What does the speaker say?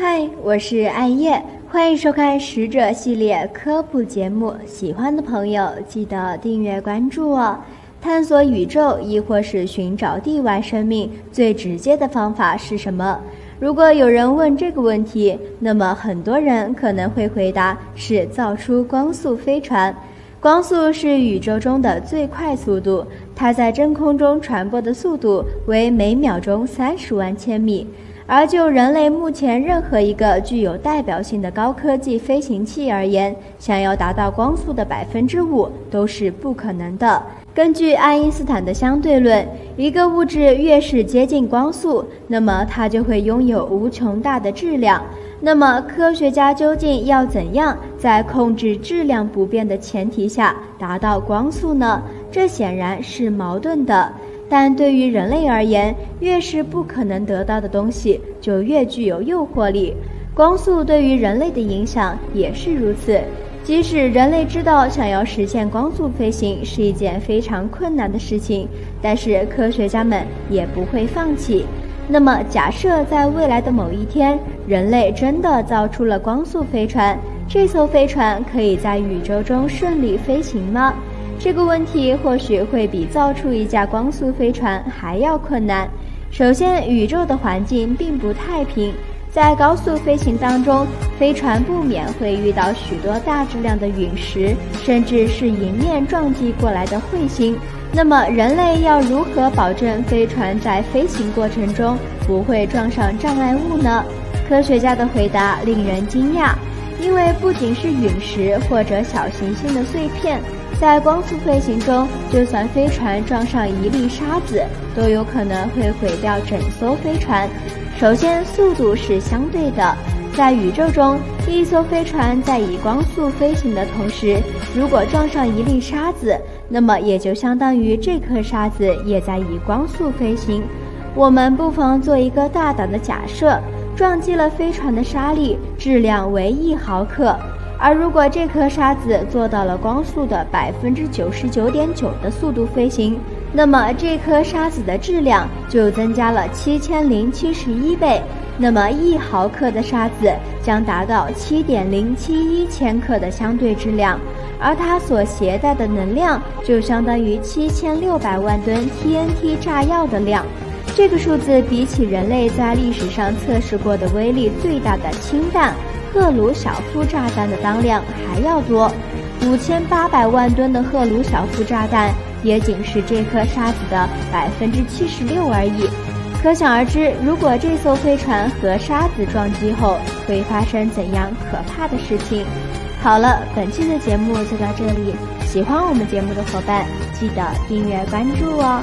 嗨，我是暗夜，欢迎收看使者系列科普节目。喜欢的朋友记得订阅关注哦。探索宇宙亦或是寻找地外生命，最直接的方法是什么？如果有人问这个问题，那么很多人可能会回答是造出光速飞船。光速是宇宙中的最快速度，它在真空中传播的速度为每秒钟30万千米。而就人类目前任何一个具有代表性的高科技飞行器而言，想要达到光速的5%都是不可能的。根据爱因斯坦的相对论，一个物质越是接近光速，那么它就会拥有无穷大的质量。那么科学家究竟要怎样在控制质量不变的前提下达到光速呢？这显然是矛盾的。但对于人类而言，越是不可能得到的东西，就越具有诱惑力。光速对于人类的影响也是如此。即使人类知道想要实现光速飞行是一件非常困难的事情，但是科学家们也不会放弃。那么，假设在未来的某一天，人类真的造出了光速飞船，这艘飞船可以在宇宙中顺利飞行吗？这个问题或许会比造出一架光速飞船还要困难。首先，宇宙的环境并不太平，在高速飞行当中，飞船不免会遇到许多大质量的陨石，甚至是迎面撞击过来的彗星。那么，人类要如何保证飞船在飞行过程中不会撞上障碍物呢？科学家的回答令人惊讶，因为不仅是陨石或者小行星的碎片，在光速飞行中，就算飞船撞上一粒沙子，都有可能会毁掉整艘飞船。首先，速度是相对的，在宇宙中，一艘飞船在以光速飞行的同时，如果撞上一粒沙子，那么也就相当于这颗沙子也在以光速飞行。我们不妨做一个大胆的假设，撞击了飞船的沙粒质量为1毫克，而如果这颗沙子做到了光速的99.9%的速度飞行，那么这颗沙子的质量就增加了7071倍，那么1毫克的沙子将达到7.071千克的相对质量，而它所携带的能量就相当于7600万吨 TNT 炸药的量。这个数字比起人类在历史上测试过的威力最大的氢弹赫鲁晓夫炸弹的当量还要多，5800万吨的赫鲁晓夫炸弹也仅是这颗沙子的76%而已。可想而知，如果这艘飞船和沙子撞击后，会发生怎样可怕的事情。好了，本期的节目就到这里，喜欢我们节目的伙伴，记得订阅关注哦。